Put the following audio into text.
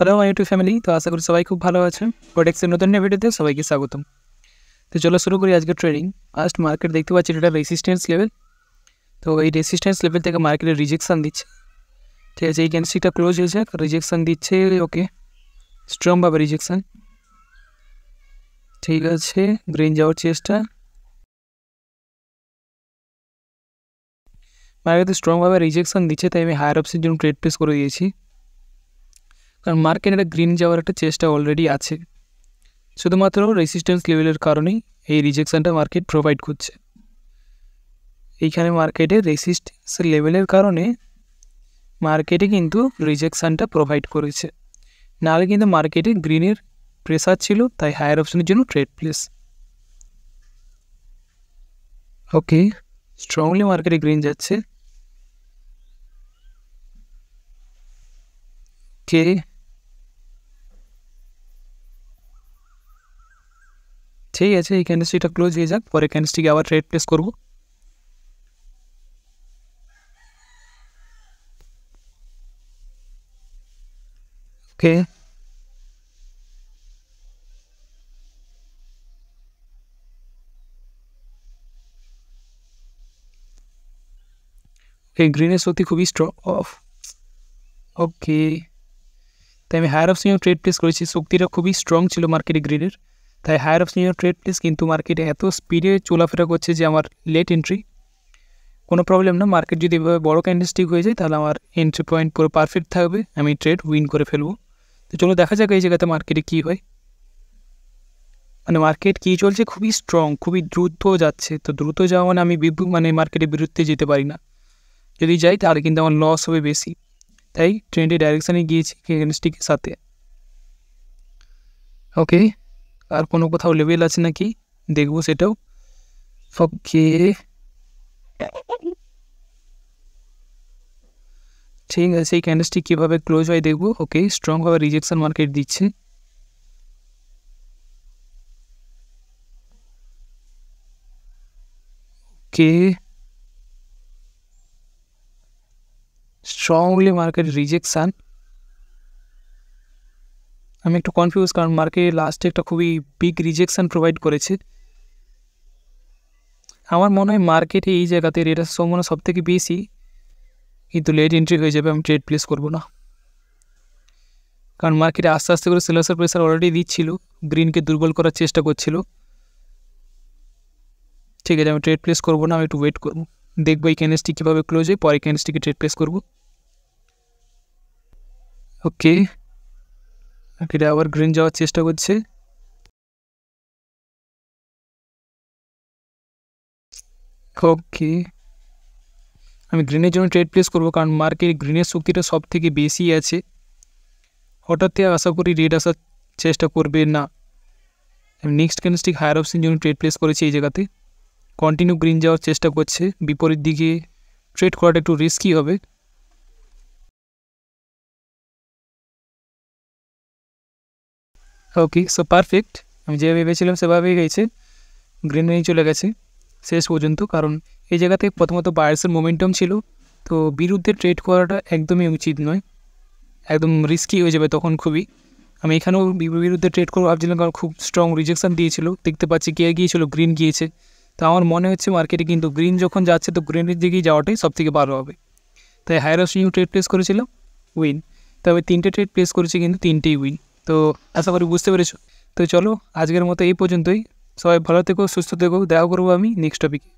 Hello my YouTube family. তো আশা করি সবাই খুব ভালো আছেন। প্রোডেক্টসের নতুন ভিডিওতে সবাইকে স্বাগতম। তো চলো শুরু করি আজকের ট্রেডিং। ফার্স্ট মার্কেট দেখতে পাচ্ছি এটা রেসিস্ট্যান্স লেভেল। তো এই রেসিস্ট্যান্স লেভেল থেকে মার্কেটে রিজেকশান দিচ্ছে। ঠিক আছে, এই ক্যান্ডেলস্টিকটা ক্লোজ হয়েছে, রিজেকশান দিচ্ছে। ওকে, স্ট্রংভাবে রিজেকশান। ঠিক আছে, গ্রিন যাওয়ার চেষ্টা। মার্কেটে স্ট্রংভাবে রিজেকশান দিচ্ছে, তাই আমি হায়ার অপশনের জন্য ট্রেড প্লেস করে দিয়েছি, কারণ মার্কেটে একটা গ্রিন যাওয়ার একটা চেষ্টা অলরেডি আছে। শুধুমাত্র রেসিস্ট্যান্স লেভেলের কারণেই এই রিজেকশানটা মার্কেট প্রোভাইড করছে। এইখানে মার্কেটে রেসিস্ট্যান্স লেভেলের কারণে মার্কেটে কিন্তু রিজেকশানটা প্রোভাইড করেছে, নাহলে কিন্তু মার্কেটে গ্রিনের প্রেসার ছিল, তাই হায়ার অপশনের জন্য ট্রেড প্লেস। ওকে, স্ট্রংলি মার্কেটে গ্রিন যাচ্ছে। ওকে, ঠিক আছে, এই ক্যান্ডেলস্টিকটা ক্লোজ হয়ে যাক, পরে ক্যান্ডেলস্টিকে আবার ট্রেড প্লেস করবো। ওকে, এই গ্রিনের শক্তি খুবই স্ট্রং অফ। ওকে, তাই আমি হায়ার অপশনে ট্রেড প্লেস করেছি। শক্তিটা খুবই স্ট্রং ছিল মার্কেটে গ্রিনের, তাই হায়ার অপশনে ট্রেড প্লেস। কিন্তু মার্কেটে এত স্পিডে চলাফেরা করছে যে আমার লেট এন্ট্রি কোনো প্রবলেম না। মার্কেট যদি এভাবে বড়ো ক্যান্ডেলস্টিক হয়ে যায় তাহলে আমার এন্ট্রি পয়েন্ট পুরো পারফেক্ট থাকবে, আমি ট্রেড উইন করে ফেলবো। তো চলো দেখা যাক এই জায়গাতে মার্কেটে কী হয়। মানে মার্কেট কী চলছে, খুবই স্ট্রং, খুবই দ্রুত যাচ্ছে। তো দ্রুত যাওয়া মানে আমি মার্কেটের বিরুদ্ধে যেতে পারি না। যদি যাই তাহলে কিন্তু আমার লস হবে বেশি, তাই ট্রেন্ডের ডাইরেকশানে গিয়েছি ক্যান্ডেলস্টিকের সাথে। ওকে, আর কোনো কোথাও লেভেল আছে নাকি দেখবো সেটাও। ওকে, ঠিক আছে, এই ক্যান্ডেলস্টিক কীভাবে ক্লোজ হয় দেখবো। ওকে, স্ট্রংভাবে রিজেকশন মার্কেট দিচ্ছে। ওকে, স্ট্রংলি মার্কেট রিজেকশান। আমি একটু কনফিউজ, কারণ মার্কেট লাস্টে একটা খুবই বিগ রিজেকশান প্রোভাইড করেছে। আমার মনে হয় মার্কেটে এই জায়গাতে রেটের সম্ভাবনা সব থেকে বেশি, কিন্তু লেট এন্ট্রি হয়ে যাবে, আমি ট্রেড প্লেস করবো না। কারণ মার্কেটে আস্তে আস্তে করে সেলার্সের প্রেসার অলরেডি দিচ্ছিল, গ্রিনকে দুর্বল করার চেষ্টা করছিল। ঠিক আছে, আমি ট্রেড প্লেস করবো না, আমি একটু ওয়েট করবো, দেখবো এই ক্যান্ডেলস্টিক কীভাবে ক্লোজ হয়, পরে ক্যান্ডেলস্টিকে ট্রেড প্লেস করবো। ওকে, মার্কেটে আবার গ্রিন যাওয়ার চেষ্টা করছে। ওকে, আমি গ্রিনের জন্য ট্রেড প্লেস করবো, কারণ মার্কেট গ্রিনের শক্তিটা সব থেকে বেশি আছে। হঠাৎ আশা করি রেড আসার চেষ্টা করবে না। আমি নেক্সট ক্যান্ডেলস্টিক হায়ার অপশন জন্য ট্রেড প্লেস করেছি এই জায়গাতে। কন্টিনিউ গ্রিন যাওয়ার চেষ্টা করছে, বিপরীত দিকে ট্রেড করাটা একটু রিস্কি হবে। ওকে, সো পারফেক্ট, আমি যেভাবে ভেবেছিলাম সেভাবেই গেছে, গ্রিনেই চলে গেছে শেষ পর্যন্ত। কারণ এই জায়গাতে প্রথমত বায়ার্সের মোমেন্টাম ছিল, তো বিরুদ্ধে ট্রেড করাটা একদমই উচিত নয়, একদম রিস্কি হয়ে যাবে তখন খুবই। আমি এখানেও বিরুদ্ধে ট্রেড করবো ভাবছিলাম, কারণ খুব স্ট্রং রিজেকশান দিয়েছিল। দেখতে পাচ্ছি কে গিয়েছিল, গ্রিন গিয়েছে। তো আমার মনে হচ্ছে মার্কেটে কিন্তু গ্রিন যখন যাচ্ছে তো গ্রিনের দিকেই যাওয়াটাই সবথেকে ভালো হবে, তাই হায়ার অপশন ট্রেড প্লেস করেছিলাম, উইন। তবে 3টে ট্রেড প্লেস করেছি, কিন্তু 3টেই উইন। তো আশা করি বুঝতে পেরেছো। তো চলো আজকের মতো এই পর্যন্তই। সবাই ভালো থেকো, সুস্থ থেকো, দেখা করবো আমি নেক্সট টপিকে।